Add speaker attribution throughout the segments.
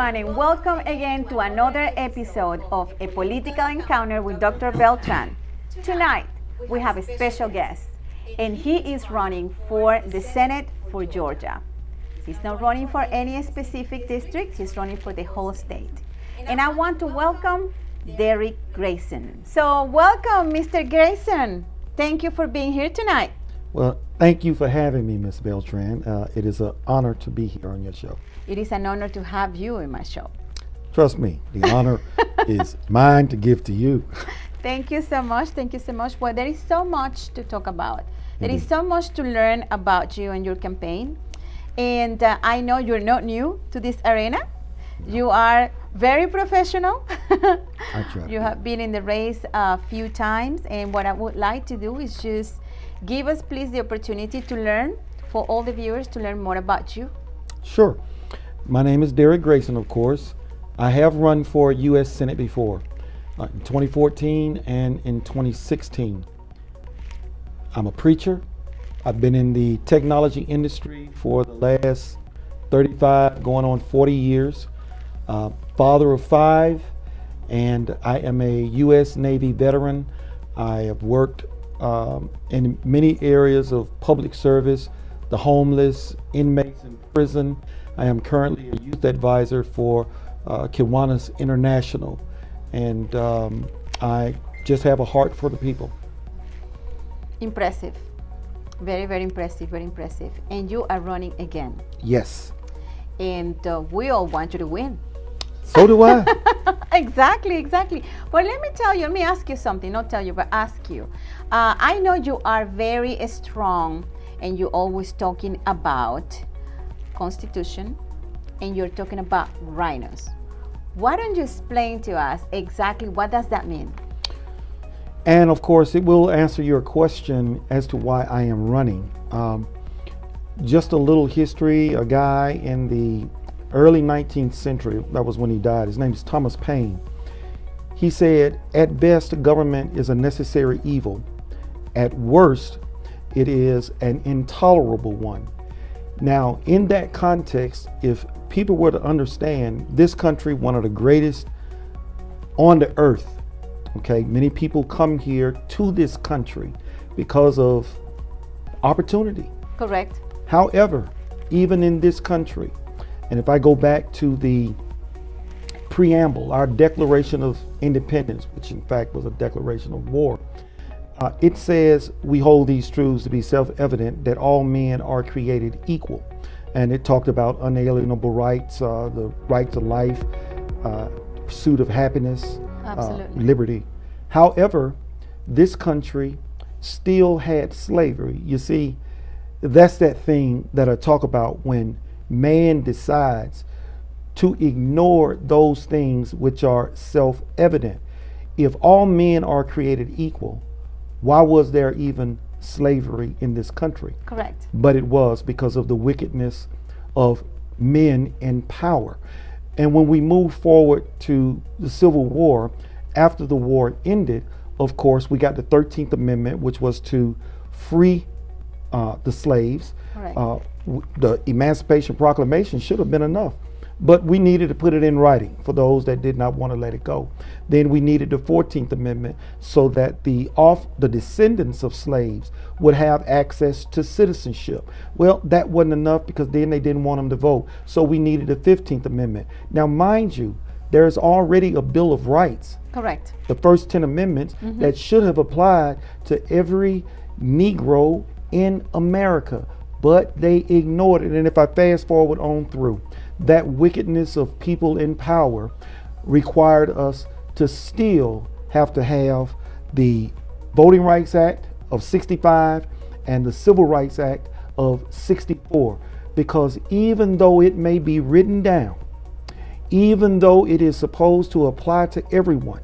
Speaker 1: everyone, and welcome again to another episode of A Political Encounter with Dr. Beltran. Tonight, we have a special guest, and he is running for the Senate for Georgia. He's not running for any specific district, he's running for the whole state. And I want to welcome Derrick Grayson. So, welcome, Mr. Grayson. Thank you for being here tonight.
Speaker 2: Well, thank you for having me, Ms. Beltran. It is an honor to be here on your show.
Speaker 1: It is an honor to have you in my show.
Speaker 2: Trust me, the honor is mine to give to you.
Speaker 1: Thank you so much. Thank you so much. Well, there is so much to talk about. There is so much to learn about you and your campaign. And I know you're not new to this arena. You are very professional.
Speaker 2: I try.
Speaker 1: You have been in the race a few times. And what I would like to do is just give us, please, the opportunity to learn, for all the viewers, to learn more about you.
Speaker 2: Sure. My name is Derrick Grayson, of course. I have run for U.S. Senate before, in 2014 and in 2016. I'm a preacher. I've been in the technology industry for the last 35, going on 40 years. Father of 5, and I am a U.S. Navy veteran. I have worked in many areas of public service, the homeless, inmates in prison. I am currently a youth advisor for Kiwanis International, and I just have a heart for the people.
Speaker 1: Impressive. Very, very impressive, very impressive. And you are running again.
Speaker 2: Yes.
Speaker 1: And we all want you to win.
Speaker 2: So do I.
Speaker 1: Exactly. But let me ask you something, not tell you, but ask you. I know you are very strong and you're always talking about Constitution and you're talking about rhinos. Why don't you explain to us exactly what does that mean?
Speaker 2: And of course, it will answer your question as to why I am running. Just a little history, a guy in the early 19th century, that was when he died, his name is Thomas Paine. He said, at best, government is a necessary evil. At worst, it is an intolerable one. Now, in that context, if people were to understand this country, one of the greatest on the earth, okay, many people come here to this country because of opportunity.
Speaker 1: Correct.
Speaker 2: However, even in this country, and if I go back to the preamble, our Declaration of Independence, which in fact was a declaration of war, it says we hold these truths to be self-evident that all men are created equal. And it talked about unalienable rights, the right to life, pursuit of happiness, liberty. However, this country still had slavery. You see, that's that thing that I talk about when man decides to ignore those things which are self-evident. If all men are created equal, why was there even slavery in this country?
Speaker 1: Correct.
Speaker 2: But it was because of the wickedness of men in power. And when we move forward to the Civil War, after the war ended, of course, we got the 13th Amendment, which was to free the slaves.
Speaker 1: Right.
Speaker 2: The Emancipation Proclamation should have been enough, but we needed to put it in writing for those that did not want to let it go. Then we needed the 14th Amendment so that the descendants of slaves would have access to citizenship. Well, that wasn't enough because then they didn't want them to vote. So we needed the 15th Amendment. Now, mind you, there's already a Bill of Rights.
Speaker 1: Correct.
Speaker 2: The first 10 amendments that should have applied to every Negro in America, but they ignored it. And if I fast forward on through, that wickedness of people in power required us to still have to have the Voting Rights Act of 65 and the Civil Rights Act of 64, because even though it may be written down, even though it is supposed to apply to everyone,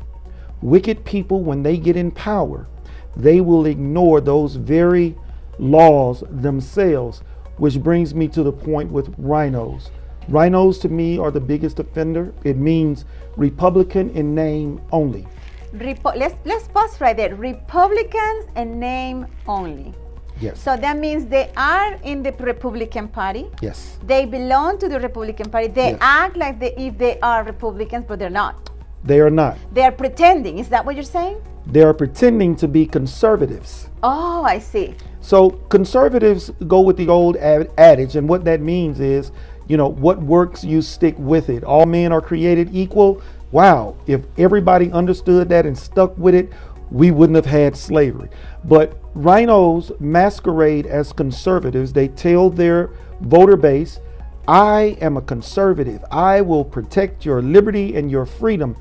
Speaker 2: wicked people, when they get in power, they will ignore those very laws themselves, which brings me to the point with rhinos. Rhinos to me are the biggest offender. It means Republican in name only.
Speaker 1: Let's pause right there. Republicans in name only.
Speaker 2: Yes.
Speaker 1: So that means they are in the Republican Party.
Speaker 2: Yes.
Speaker 1: They belong to the Republican Party. They
Speaker 2: Yes.
Speaker 1: act like if they are Republicans, but they're not.
Speaker 2: They are not.
Speaker 1: They are pretending. Is that what you're saying?
Speaker 2: They are pretending to be conservatives.
Speaker 1: Oh, I see.
Speaker 2: So conservatives go with the old adage, and what that means is, what works, you stick with it. All men are created equal. Wow, if everybody understood that and stuck with it, we wouldn't have had slavery. But rhinos masquerade as conservatives. They tell their voter base, I am a conservative. I will protect your liberty and your freedom.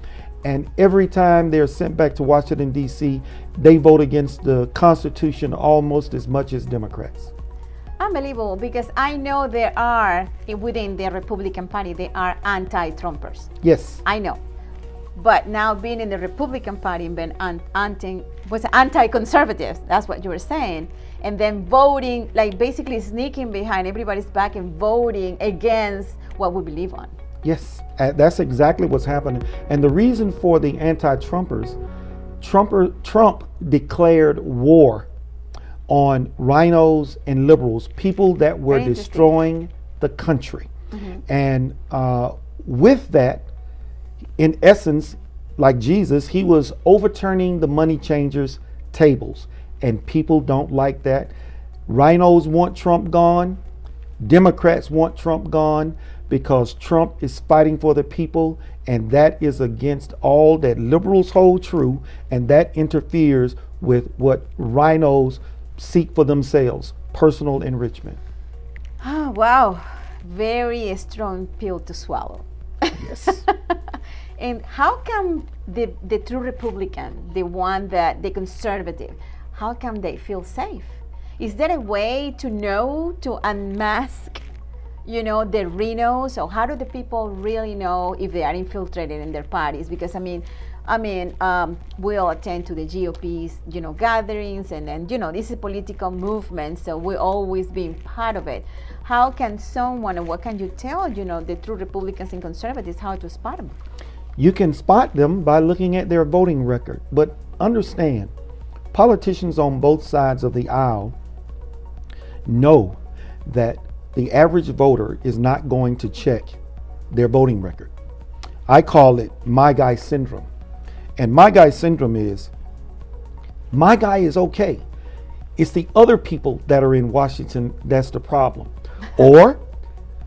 Speaker 2: And every time they're sent back to Washington, D.C., they vote against the Constitution almost as much as Democrats.
Speaker 1: Unbelievable, because I know there are, within the Republican Party, there are anti-Trumpers.
Speaker 2: Yes.
Speaker 1: I know. But now being in the Republican Party and being anti-conservative, that's what you were saying, and then voting, like basically sneaking behind everybody's back and voting against what we believe on.
Speaker 2: Yes, that's exactly what's happening. And the reason for the anti-Trumpers, Trump declared war on rhinos and liberals, people that were destroying the country. Mm-hmm. And with that, in essence, like Jesus, he was overturning the money changers' tables. And people don't like that. Rhinos want Trump gone. Democrats want Trump gone, because Trump is fighting for the people, and that is against all that liberals hold true, and that interferes with what rhinos seek for themselves, personal enrichment.
Speaker 1: Oh, wow. Very strong pill to swallow.
Speaker 2: Yes.
Speaker 1: And how come the true Republican, the conservative, how come they feel safe? Is there a way to know, to unmask, the rhinos? Or how do the people really know if they are infiltrated in their parties? Because we'll attend to the GOP's, gatherings, and then, this is a political movement, so we're always being part of it. How can someone, or what can you tell, the true Republicans and conservatives, how to spot them?
Speaker 2: You can spot them by looking at their voting record. But understand, politicians on both sides of the aisle know that the average voter is not going to check their voting record. I call it my guy syndrome. And my guy syndrome is, my guy is okay. It's the other people that are in Washington that's the problem. Or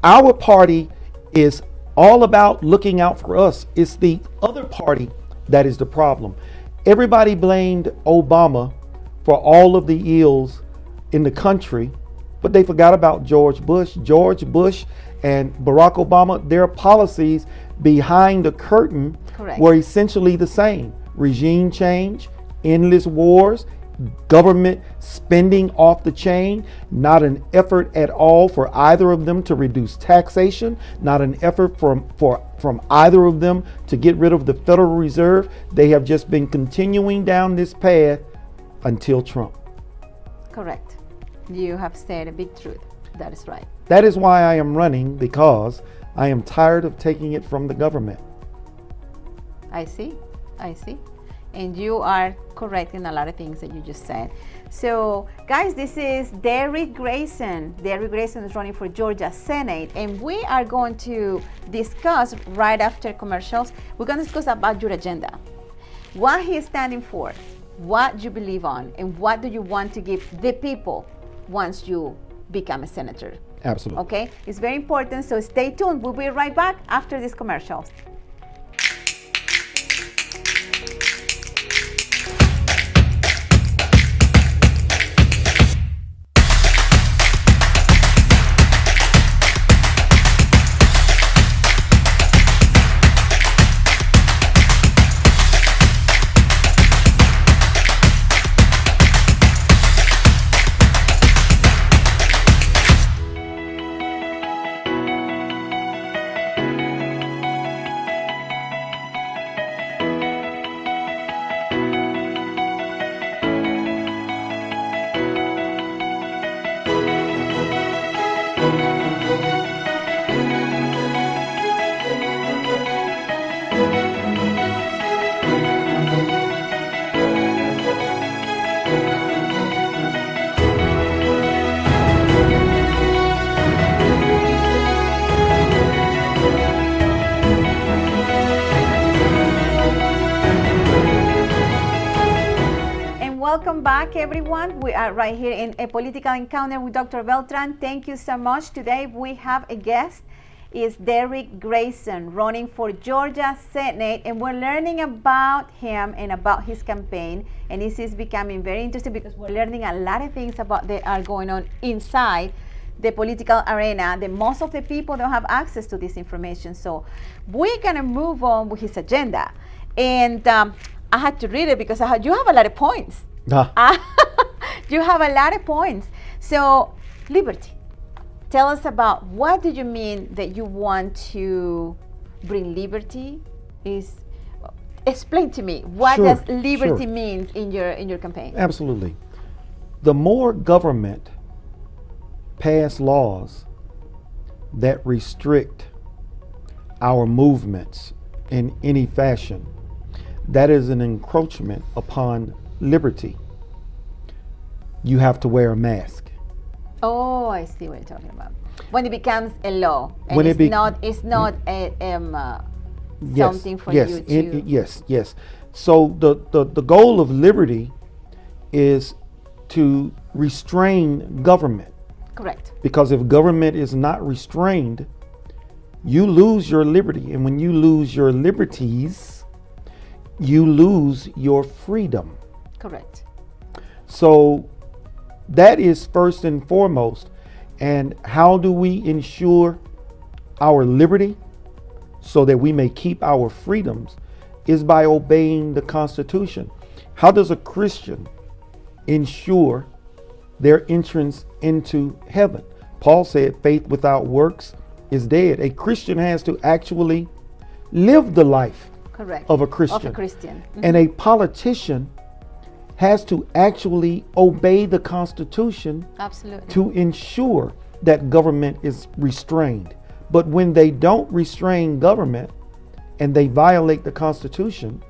Speaker 2: our party is all about looking out for us. It's the other party that is the problem. Everybody blamed Obama for all of the ills in the country, but they forgot about George Bush. George Bush and Barack Obama, their policies behind the curtain
Speaker 1: Correct.
Speaker 2: Were essentially the same. Regime change, endless wars, government spending off the chain, not an effort at all for either of them to reduce taxation, not an effort from either of them to get rid of the Federal Reserve. They have just been continuing down this path until Trump.
Speaker 1: Correct. You have said a big truth. That is right.
Speaker 2: That is why I am running, because I am tired of taking it from the government.
Speaker 1: I see. And you are correct in a lot of things that you just said. So, guys, this is Derrick Grayson. Derrick Grayson is running for Georgia Senate, and we are going to discuss right after commercials. We're going to discuss about your agenda, what he is standing for, what you believe on, and what do you want to give the people once you become a senator.
Speaker 2: Absolutely.
Speaker 1: Okay, it's very important. So stay tuned. We'll be right back after these commercials. welcome back, everyone. We are right here in a political encounter with Dr. Beltran. Thank you so much. Today we have a guest. Is Derrick Grayson, running for Georgia Senate, and we're learning about him and about his campaign. And this is becoming very interesting because we're learning a lot of things about that are going on inside the political arena. That most of the people don't have access to this information. So we're gonna move on with his agenda. And I had to read it because you have a lot of points. You have a lot of points. So liberty. Tell us about what do you mean that you want to bring liberty? Explain to me what does liberty mean in your campaign?
Speaker 2: Absolutely. The more government pass laws that restrict our movements in any fashion, that is an encroachment upon liberty. You have to wear a mask.
Speaker 1: Oh, I see what you're talking about. When it becomes a law, and
Speaker 2: When
Speaker 1: it's not something for you to.
Speaker 2: Yes. So the goal of liberty is to restrain government.
Speaker 1: Correct.
Speaker 2: Because if government is not restrained, you lose your liberty. And when you lose your liberties, you lose your freedom.
Speaker 1: Correct.
Speaker 2: So that is first and foremost. And how do we ensure our liberty so that we may keep our freedoms is by obeying the Constitution. How does a Christian ensure their entrance into heaven? Paul said faith without works is dead. A Christian has to actually live the life of a Christian.
Speaker 1: Mm-hmm.
Speaker 2: And a politician has to actually obey the Constitution.
Speaker 1: Absolutely.
Speaker 2: To ensure that government is restrained. But when they don't restrain government and they violate the Constitution,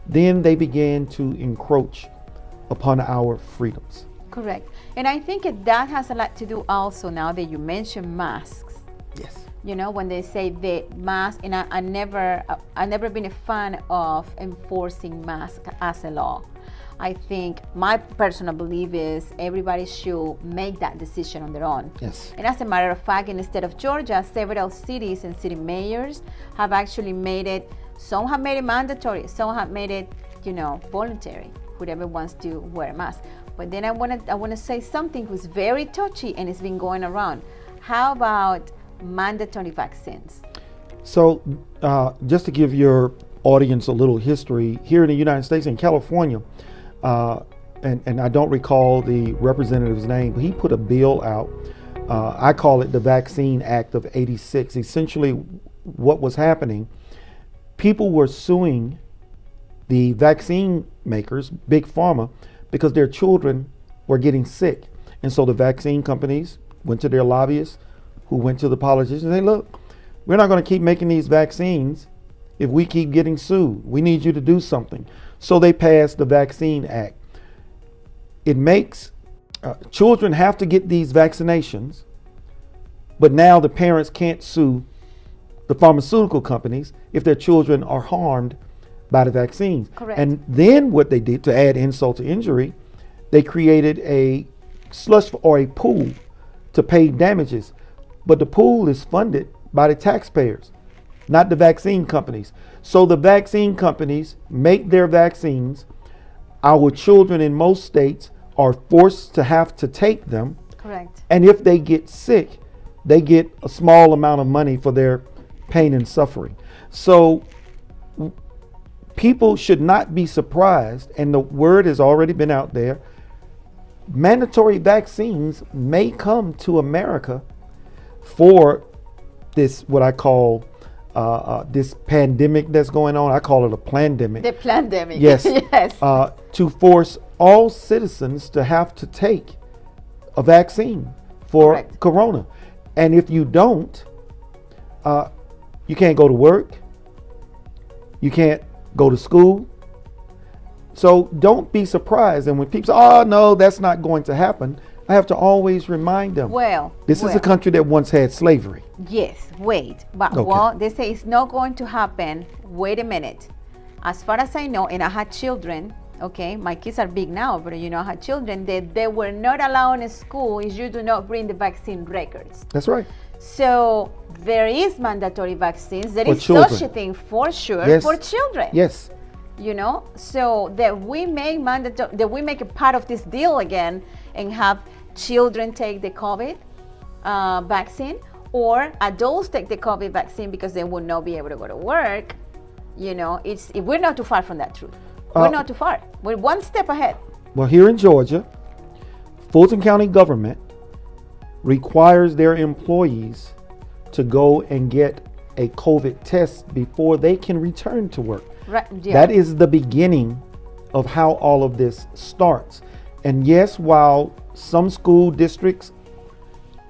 Speaker 2: then they begin to encroach upon our freedoms.
Speaker 1: Correct. And I think that has a lot to do also now that you mentioned masks.
Speaker 2: Yes.
Speaker 1: You know, when they say the mask, and I never been a fan of enforcing masks as a law. I think my personal belief is everybody should make that decision on their own.
Speaker 2: Yes.
Speaker 1: And as a matter of fact, in the state of Georgia, several cities and city mayors have actually made it, some have made it mandatory, some have made it, voluntary, whoever wants to wear a mask. But then I want to say something who's very touchy and it's been going around. How about mandatory vaccines?
Speaker 2: So just to give your audience a little history, here in the United States, in California, and I don't recall the representative's name, but he put a bill out. I call it the Vaccine Act of '86. Essentially, what was happening, people were suing the vaccine makers, Big Pharma, because their children were getting sick. And so the vaccine companies went to their lobbyists, who went to the politicians and said, look, we're not going to keep making these vaccines if we keep getting sued. We need you to do something. So they passed the Vaccine Act. It makes children have to get these vaccinations, but now the parents can't sue the pharmaceutical companies if their children are harmed by the vaccines.
Speaker 1: Correct.
Speaker 2: And then what they did, to add insult to injury, they created a slush or a pool to pay damages. But the pool is funded by the taxpayers, not the vaccine companies. So the vaccine companies make their vaccines. Our children in most states are forced to have to take them.
Speaker 1: Correct.
Speaker 2: And if they get sick, they get a small amount of money for their pain and suffering. So people should not be surprised, and the word has already been out there, mandatory vaccines may come to America for this, what I call this pandemic that's going on. I call it a plandemic.
Speaker 1: The plandemic.
Speaker 2: Yes.
Speaker 1: Yes.
Speaker 2: To force all citizens to have to take a vaccine for
Speaker 1: Correct.
Speaker 2: corona. And if you don't, you can't go to work. You can't go to school. So don't be surprised. And when people say, oh, no, that's not going to happen, I have to always remind them. This is a country that once had slavery.
Speaker 1: Yes, wait. But
Speaker 2: Okay.
Speaker 1: they say it's not going to happen. Wait a minute. As far as I know, and I had children Okay, my kids are big now, but I had children that they were not allowed in school if you do not bring the vaccine records.
Speaker 2: That's right.
Speaker 1: So there is mandatory vaccines. There
Speaker 2: For
Speaker 1: is
Speaker 2: children.
Speaker 1: such a thing for sure
Speaker 2: Yes.
Speaker 1: for children.
Speaker 2: Yes.
Speaker 1: So that we make that we make a part of this deal again and have children take the COVID vaccine, or adults take the COVID vaccine because they will not be able to go to work. We're not too far from that truth. We're not too far. We're one step ahead.
Speaker 2: Well, here in Georgia, Fulton County government requires their employees to go and get a COVID test before they can return to work.
Speaker 1: Right. Yeah.
Speaker 2: That is the beginning of how all of this starts. And yes, while some school districts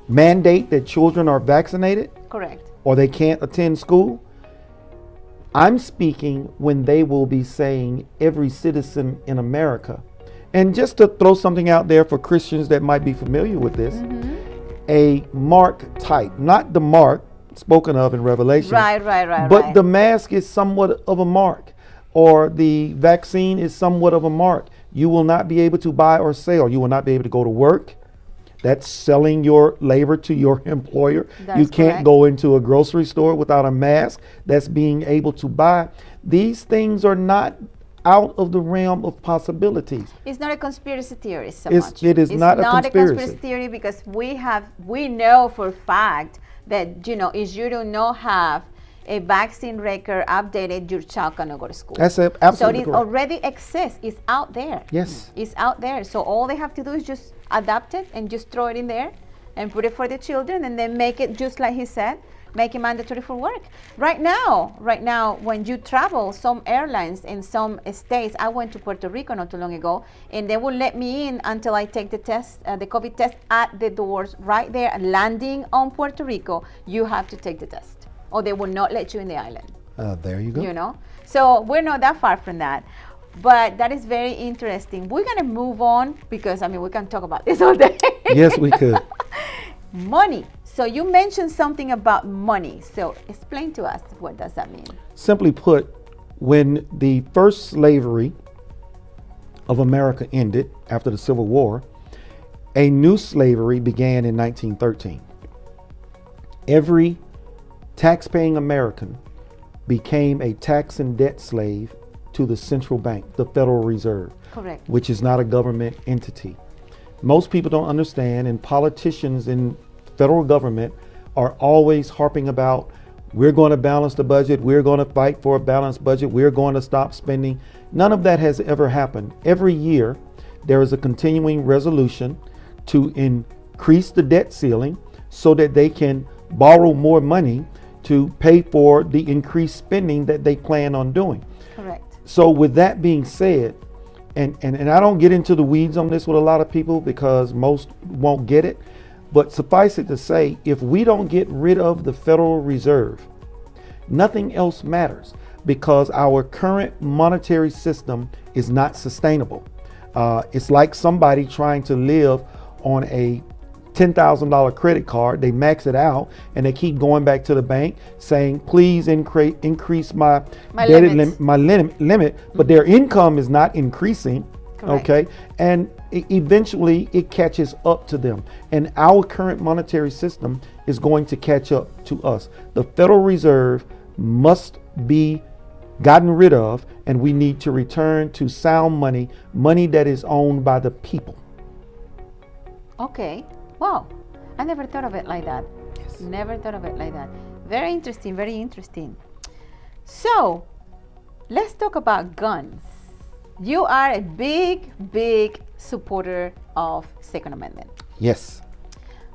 Speaker 2: mandate that children are vaccinated
Speaker 1: Correct.
Speaker 2: or they can't attend school, I'm speaking when they will be saying every citizen in America. And just to throw something out there for Christians that might be familiar with this, a mark type, not the mark spoken of in Revelation,
Speaker 1: Right.
Speaker 2: but the mask is somewhat of a mark, or the vaccine is somewhat of a mark. You will not be able to buy or sell. You will not be able to go to work. That's selling your labor to your employer.
Speaker 1: That's
Speaker 2: You can't
Speaker 1: correct.
Speaker 2: go into a grocery store without a mask. That's being able to buy. These things are not out of the realm of possibilities.
Speaker 1: It's not a conspiracy theory so
Speaker 2: It's-
Speaker 1: much.
Speaker 2: it is
Speaker 1: It's
Speaker 2: not a conspiracy.
Speaker 1: conspiracy theory because we know for a fact that if you do not have a vaccine record updated, your child cannot go to school.
Speaker 2: That's
Speaker 1: So
Speaker 2: absolutely
Speaker 1: it
Speaker 2: correct.
Speaker 1: already exists. It's out there.
Speaker 2: Yes.
Speaker 1: It's out there. So all they have to do is just adapt it and just throw it in there and put it for the children, and then make it just like he said, make it mandatory for work. Right now, when you travel, some airlines in some states, I went to Puerto Rico not too long ago, and they will let me in until I take the test, the COVID test at the doors right there. Landing on Puerto Rico, you have to take the test, or they will not let you in the island.
Speaker 2: There you go.
Speaker 1: So we're not that far from that. But that is very interesting. We're going to move on because, we can talk about this all day.
Speaker 2: Yes, we could.
Speaker 1: Money. So you mentioned something about money. So explain to us, what does that mean?
Speaker 2: Simply put, when the first slavery of America ended after the Civil War, a new slavery began in 1913. Every tax-paying American became a tax and debt slave to the central bank, the Federal Reserve,
Speaker 1: Correct.
Speaker 2: which is not a government entity. Most people don't understand, and politicians in federal government are always harping about, we're going to balance the budget, we're going to fight for a balanced budget, we're going to stop spending. None of that has ever happened. Every year, there is a continuing resolution to increase the debt ceiling so that they can borrow more money to pay for the increased spending that they plan on doing.
Speaker 1: Correct.
Speaker 2: So with that being said, and I don't get into the weeds on this with a lot of people because most won't get it, but suffice it to say, if we don't get rid of the Federal Reserve, nothing else matters because our current monetary system is not sustainable. It's like somebody trying to live on a $10,000 credit card. They max it out and they keep going back to the bank saying, please increase my limit, but their income is not increasing.
Speaker 1: Correct.
Speaker 2: Okay, and eventually it catches up to them, and our current monetary system is going to catch up to us. The Federal Reserve must be gotten rid of, and we need to return to sound money, money that is owned by the people.
Speaker 1: Okay. Wow. I never thought of it like that.
Speaker 2: Yes.
Speaker 1: Never thought of it like that. Very interesting. Very interesting. So let's talk about guns. You are a big supporter of Second Amendment,
Speaker 2: Yes.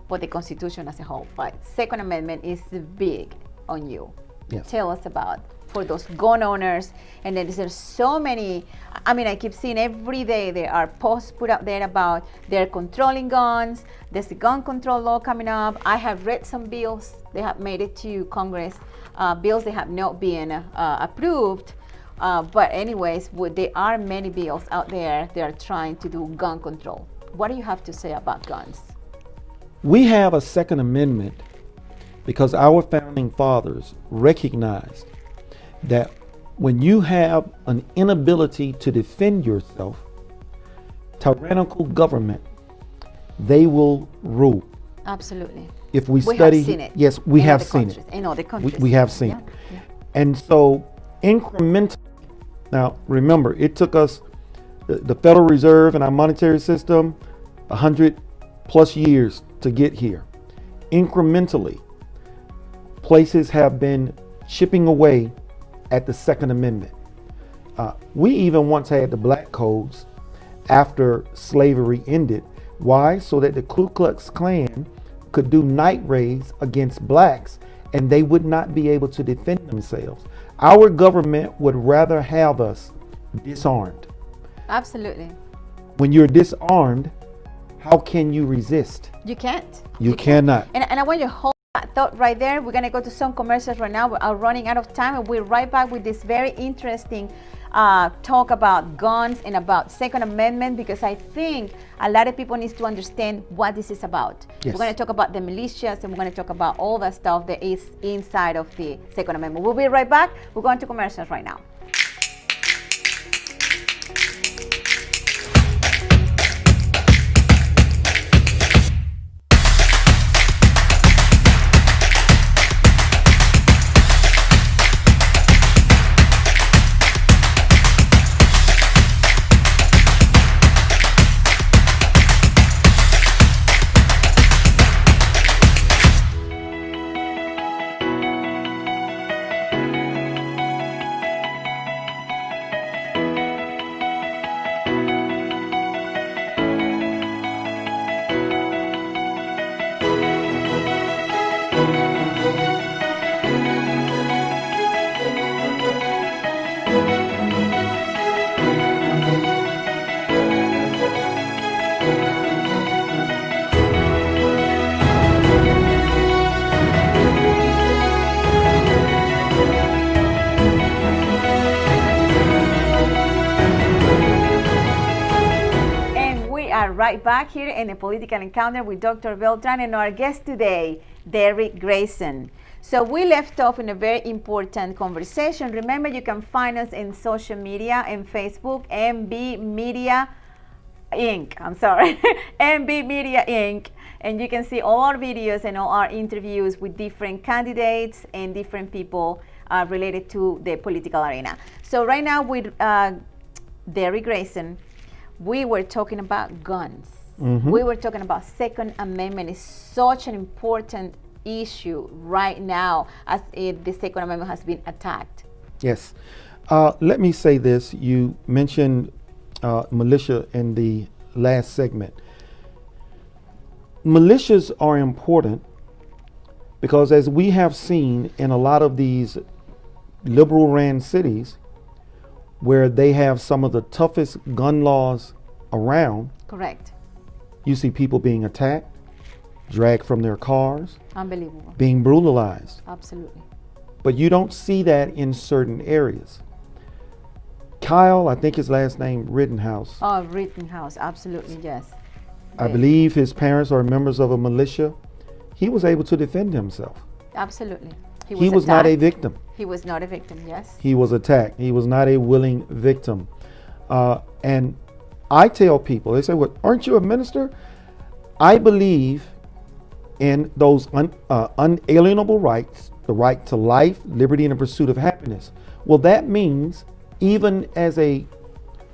Speaker 1: but the Constitution as a whole. But Second Amendment is big on you.
Speaker 2: Yes.
Speaker 1: Tell us about for those gun owners, and then there's so many. I keep seeing every day there are posts put out there about they're controlling guns. There's a gun control law coming up. I have read some bills. They have made it to Congress. Bills that have not been approved. But anyways, there are many bills out there that are trying to do gun control. What do you have to say about guns?
Speaker 2: We have a Second Amendment because our founding fathers recognized that When you have an inability to defend yourself, tyrannical government, they will rule.
Speaker 1: Absolutely.
Speaker 2: If we
Speaker 1: We
Speaker 2: study,
Speaker 1: have seen it.
Speaker 2: yes, we
Speaker 1: in
Speaker 2: have
Speaker 1: other
Speaker 2: seen
Speaker 1: countries,
Speaker 2: it.
Speaker 1: in other countries.
Speaker 2: We have seen
Speaker 1: Yeah,
Speaker 2: it.
Speaker 1: yeah.
Speaker 2: And so incrementally, now remember, it took us, the Federal Reserve and our monetary system, 100 plus years to get here. Incrementally, places have been chipping away at the Second Amendment. We even once had the black codes after slavery ended. Why? So that the Ku Klux Klan could do night raids against blacks and they would not be able to defend themselves. Our government would rather have us disarmed.
Speaker 1: Absolutely.
Speaker 2: When you're disarmed, how can you resist?
Speaker 1: You can't.
Speaker 2: You cannot.
Speaker 1: And I want you to hold that thought right there. We're going to go to some commercials right now. We are running out of time, and we're right back with this very interesting talk about guns and about Second Amendment, because I think a lot of people need to understand what this is about.
Speaker 2: Yes.
Speaker 1: We're going to talk about the militias, and we're going to talk about all the stuff that is inside of the Second Amendment. We'll be right back. We're going to commercials right now. Right back here in a political encounter with Dr. Beltran and our guest today, Derrick Grayson. So we left off in a very important conversation. Remember, you can find us in social media, in Facebook, MB Media Inc. I'm sorry, MB Media Inc. And you can see all our videos and all our interviews with different candidates and different people related to the political arena. So right now with Derrick Grayson, we were talking about guns. Mm-hmm. We were talking about Second Amendment. Is such an important issue right now as the Second Amendment has been attacked.
Speaker 2: Yes. Let me say this. You mentioned militia in the last segment. Militias are important because, as we have seen in a lot of these liberal ran cities, where they have some of the toughest gun laws around.
Speaker 1: Correct.
Speaker 2: You see people being attacked, dragged from their cars.
Speaker 1: Unbelievable.
Speaker 2: Being brutalized.
Speaker 1: Absolutely.
Speaker 2: But you don't see that in certain areas. Kyle, I think his last name, Rittenhouse.
Speaker 1: Oh, Rittenhouse, absolutely, yes.
Speaker 2: I believe his parents are members of a militia. He was able to defend himself.
Speaker 1: Absolutely.
Speaker 2: He was not a victim.
Speaker 1: He was not a victim, yes.
Speaker 2: He was attacked. He was not a willing victim. And I tell people, they say, well, aren't you a minister? I believe in those unalienable rights, the right to life, liberty, and the pursuit of happiness. Well, that means even as a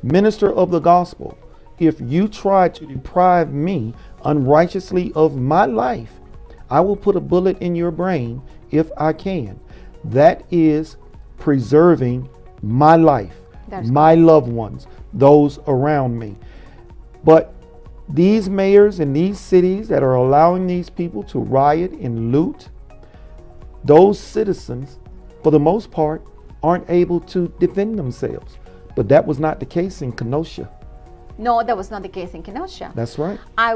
Speaker 2: minister of the gospel, if you try to deprive me unrighteously of my life, I will put a bullet in your brain if I can. That is preserving my life, my loved ones, those around me. But these mayors in these cities that are allowing these people to riot and loot, those citizens, for the most part, aren't able to defend themselves. But that was not the case in Kenosha.
Speaker 1: No, that was not the case in Kenosha.
Speaker 2: That's right.
Speaker 1: I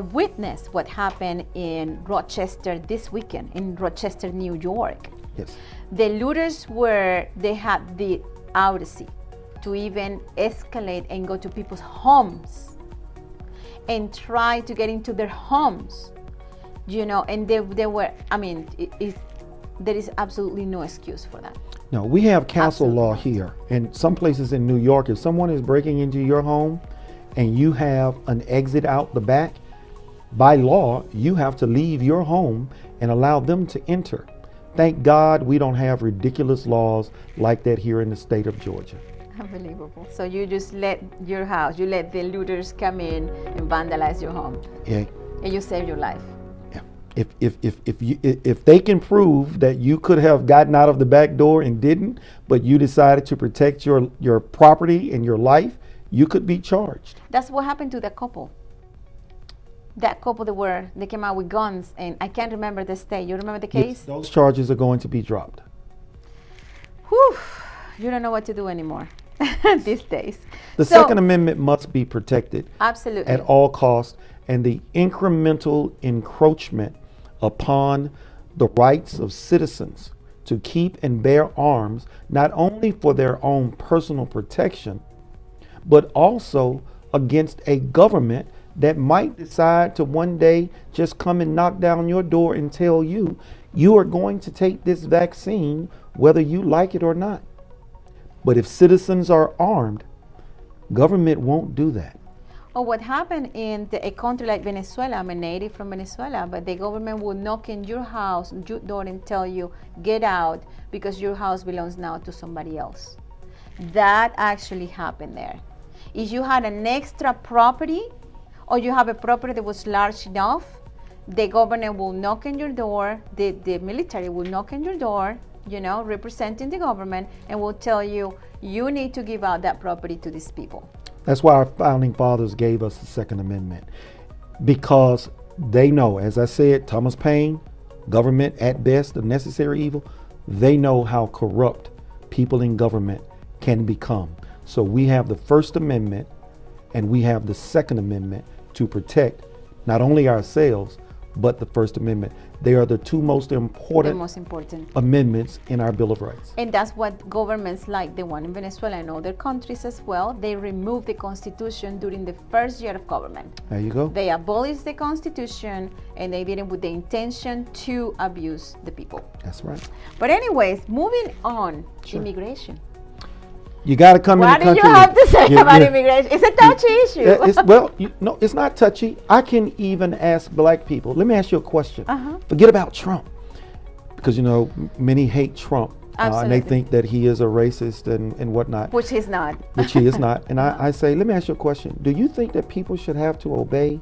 Speaker 1: witnessed what happened in Rochester this weekend, in Rochester, New York.
Speaker 2: Yes.
Speaker 1: The looters they had the audacity to even escalate and go to people's homes and try to get into their homes, and they were, there is absolutely no excuse for that.
Speaker 2: No, we have castle
Speaker 1: Absolutely
Speaker 2: law
Speaker 1: not.
Speaker 2: here. And some places in New York, if someone is breaking into your home and you have an exit out the back, by law, you have to leave your home and allow them to enter. Thank God we don't have ridiculous laws like that here in the state of Georgia.
Speaker 1: Unbelievable. So you just let your house, you let the looters come in and vandalize your home,
Speaker 2: Yeah.
Speaker 1: and you save your life.
Speaker 2: Yeah. If they can prove that you could have gotten out of the back door and didn't, but you decided to protect your property and your life, you could be charged.
Speaker 1: That's what happened to that couple. That couple they came out with guns, and I can't remember the state. You remember the case?
Speaker 2: Yes, those charges are going to be dropped.
Speaker 1: Whew, you don't know what to do anymore these days.
Speaker 2: The
Speaker 1: So-
Speaker 2: Second Amendment must be protected
Speaker 1: Absolutely.
Speaker 2: at all costs, and the incremental encroachment upon the rights of citizens to keep and bear arms, not only for their own personal protection, but also against a government that might decide to one day just come and knock down your door and tell you, you are going to take this vaccine whether you like it or not. But if citizens are armed, government won't do that.
Speaker 1: Or what happened in a country like Venezuela. I'm a native from Venezuela, but the government will knock in your house, your door, and tell you, get out because your house belongs now to somebody else. That actually happened there. If you had an extra property, or you have a property that was large enough, the government will knock on your door, the military will knock on your door, representing the government, and will tell you, you need to give out that property to these people.
Speaker 2: That's why our founding fathers gave us the Second Amendment, because they know, as I said, Thomas Paine, government at best, a necessary evil, they know how corrupt people in government can become. So we have the First Amendment and we have the Second Amendment to protect not only ourselves, but the First Amendment. They are the two most
Speaker 1: The
Speaker 2: important
Speaker 1: most important.
Speaker 2: amendments in our Bill of Rights.
Speaker 1: And that's what governments like the one in Venezuela and other countries as well, they removed the Constitution during the first year of government.
Speaker 2: There you go.
Speaker 1: They abolished the Constitution, and they did it with the intention to abuse the people.
Speaker 2: That's right.
Speaker 1: But anyways, moving on,
Speaker 2: Sure.
Speaker 1: immigration.
Speaker 2: You got to come
Speaker 1: What
Speaker 2: in the
Speaker 1: do
Speaker 2: country.
Speaker 1: you have to say
Speaker 2: Yeah,
Speaker 1: about
Speaker 2: yeah.
Speaker 1: immigration? It's a touchy issue.
Speaker 2: Well, it's not touchy. I can even ask black people. Let me ask you a question.
Speaker 1: Uh-huh.
Speaker 2: Forget about Trump, because many hate Trump, and they
Speaker 1: Absolutely.
Speaker 2: think that he is a racist and whatnot,
Speaker 1: Which is not.
Speaker 2: which he is not. And I say, let me ask you a question. Do you think that people should have to obey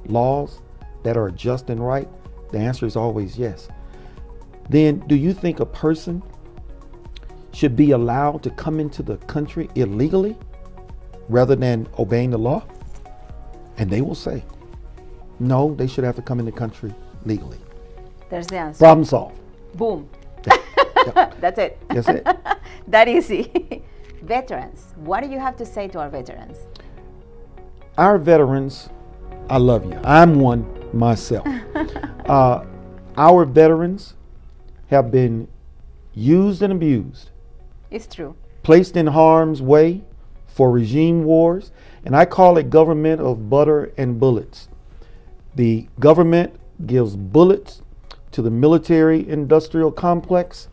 Speaker 2: laws that are just and right? The answer is always yes. Then do you think a person should be allowed to come into the country illegally rather than obeying the law? And they will say, no, they should have to come in the country legally.
Speaker 1: There's the answer.
Speaker 2: Problem solved.
Speaker 1: Boom.
Speaker 2: Yep.
Speaker 1: That's it.
Speaker 2: That's it.
Speaker 1: That easy. Veterans. What do you have to say to our veterans?
Speaker 2: Our veterans, I love you. I'm one myself. Our veterans have been used and abused,
Speaker 1: It's true.
Speaker 2: placed in harm's way for regime wars, and I call it government of butter and bullets. The government gives bullets to the military industrial complex,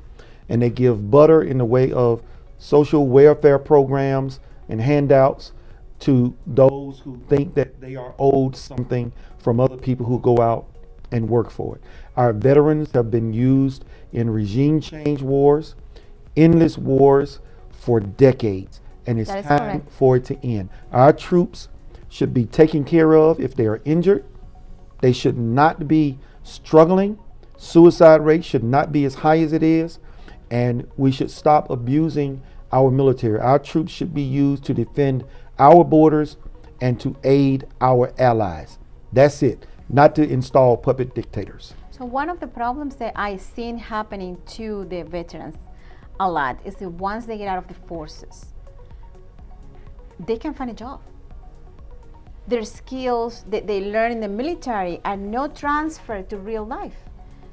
Speaker 2: and they give butter in the way of social welfare programs and handouts to those who think that they are owed something from other people who go out and work for it. Our veterans have been used in regime change wars, endless wars for decades, and it's
Speaker 1: That is
Speaker 2: time
Speaker 1: correct.
Speaker 2: for it to end. Our troops should be taken care of if they are injured. They should not be struggling. Suicide rate should not be as high as it is, and we should stop abusing our military. Our troops should be used to defend our borders and to aid our allies. That's it, not to install puppet dictators.
Speaker 1: So one of the problems that I've seen happening to the veterans a lot is that once they get out of the forces, they can find a job. Their skills that they learn in the military are not transferred to real life.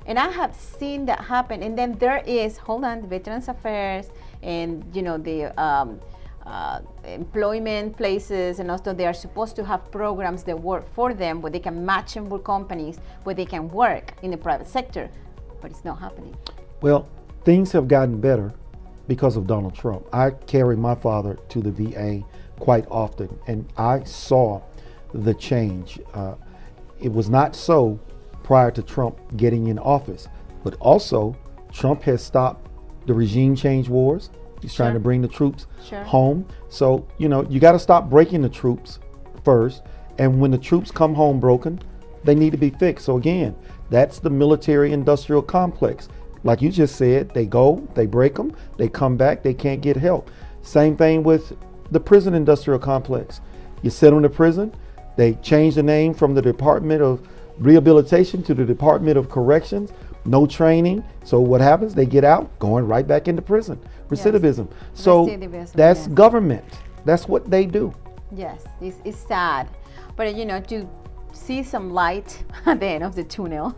Speaker 1: And I have seen that happen. And then there is, Veterans Affairs and the employment places, and also they are supposed to have programs that work for them where they can match them with companies where they can work in the private sector, but it's not happening.
Speaker 2: Well, things have gotten better because of Donald Trump. I carry my father to the VA quite often, and I saw the change. It was not so prior to Trump getting in office, but also Trump has stopped the regime change wars. He's trying to bring the troops home. So, you got to stop breaking the troops first. And when the troops come home broken, they need to be fixed. So again, that's the military industrial complex. Like you just said, they go, they break them, they come back, they can't get help. Same thing with the prison industrial complex. You send them to prison, they change the name from the Department of Rehabilitation to the Department of Corrections. No training. So what happens? They get out, going right back into prison. Recidivism. So that's government. That's what they do.
Speaker 1: Yes, it's sad. But to see some light at the end of the tunnel,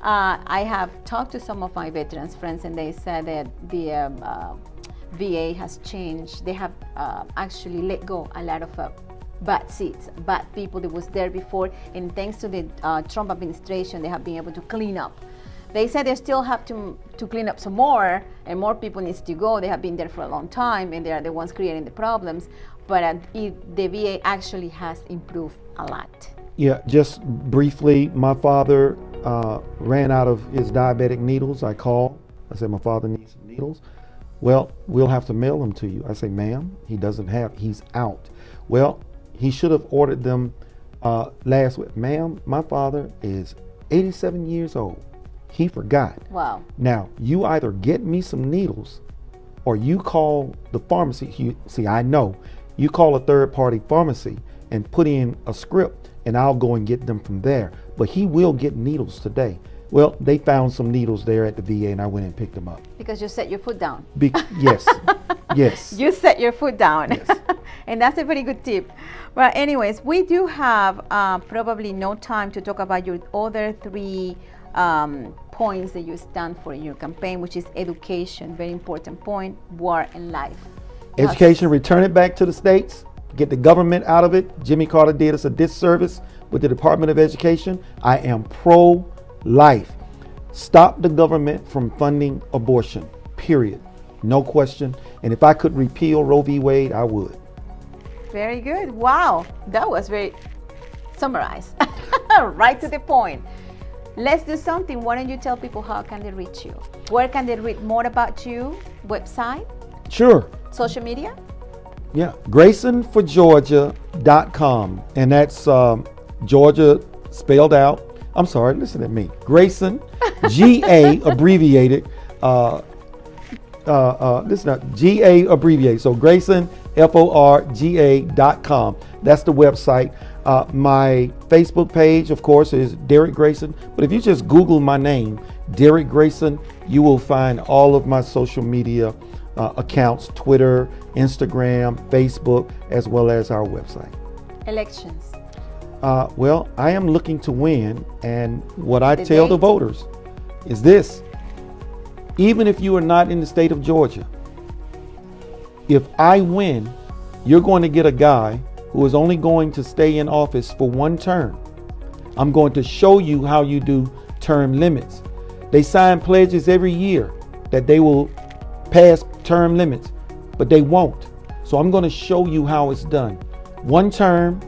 Speaker 1: I have talked to some of my veterans friends, and they said that the VA has changed. They have actually let go a lot of bad seats, bad people that was there before, and thanks to the Trump administration, they have been able to clean up. They said they still have to clean up some more, and more people needs to go. They have been there for a long time, and they are the ones creating the problems. But the VA actually has improved a lot.
Speaker 2: Yeah, just briefly, my father ran out of his diabetic needles. I called. I said, my father needs some needles. Well, we'll have to mail them to you. I say, ma'am, he doesn't have, he's out. Well, he should have ordered them last week. Ma'am, my father is 87 years old. He forgot.
Speaker 1: Wow.
Speaker 2: Now, you either get me some needles or you call the pharmacy. See, I know. You call a third-party pharmacy and put in a script, and I'll go and get them from there. But he will get needles today. Well, they found some needles there at the VA, and I went and picked them up.
Speaker 1: Because you set your foot down.
Speaker 2: Yes, yes.
Speaker 1: You set your foot down.
Speaker 2: Yes.
Speaker 1: And that's a very good tip. Well, anyways, we do have probably no time to talk about your other three points that you stand for in your campaign, which is education, very important point, war, and life.
Speaker 2: Education, return it back to the states, get the government out of it. Jimmy Carter did us a disservice with the Department of Education. I am pro-life. Stop the government from funding abortion, period. No question. And if I could repeal Roe v. Wade, I would.
Speaker 1: Very good. Wow, that was very summarized. Right to the point. Let's do something. Why don't you tell people how can they reach you? Where can they read more about you? Website?
Speaker 2: Sure.
Speaker 1: Social media?
Speaker 2: Yeah, GraysonforGeorgia.com. And that's Georgia spelled out. I'm sorry, listen to me. Grayson, G-A abbreviated. Listen up, G-A abbreviated. So Grayson, Forga.com. That's the website. My Facebook page, of course, is Derrick Grayson. But if you just Google my name, Derrick Grayson, you will find all of my social media accounts, Twitter, Instagram, Facebook, as well as our website.
Speaker 1: Elections.
Speaker 2: Well, I am looking to win, and what I tell the voters is this: even if you are not in the state of Georgia, if I win, you're going to get a guy who is only going to stay in office for one term. I'm going to show you how you do term limits. They sign pledges every year that they will pass term limits, but they won't. So I'm going to show you how it's done. One term,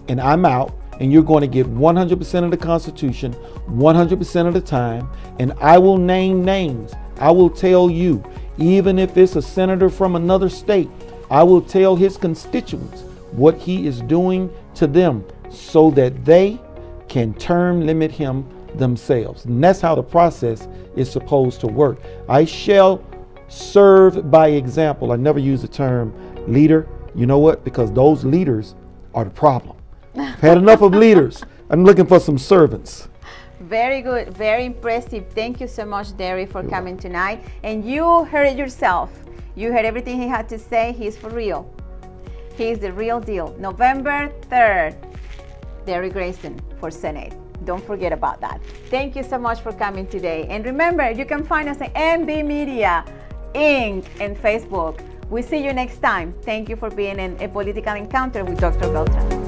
Speaker 2: and I'm out, and you're going to get 100% of the Constitution, 100% of the time, and I will name names. I will tell you, even if it's a senator from another state, I will tell his constituents what he is doing to them so that they can term limit him themselves. And that's how the process is supposed to work. I shall serve by example. I never use the term leader. You know what? Because those leaders are the problem. I've had enough of leaders. I'm looking for some servants.
Speaker 1: Very good. Very impressive. Thank you so much, Derrick, for coming tonight. And you heard it yourself. You heard everything he had to say. He's for real. He's the real deal. November 3rd, Derrick Grayson for Senate. Don't forget about that. Thank you so much for coming today. And remember, you can find us at MB Media, Inc. and Facebook. We'll see you next time. Thank you for being in A Political Encounter with Dr. Beltran.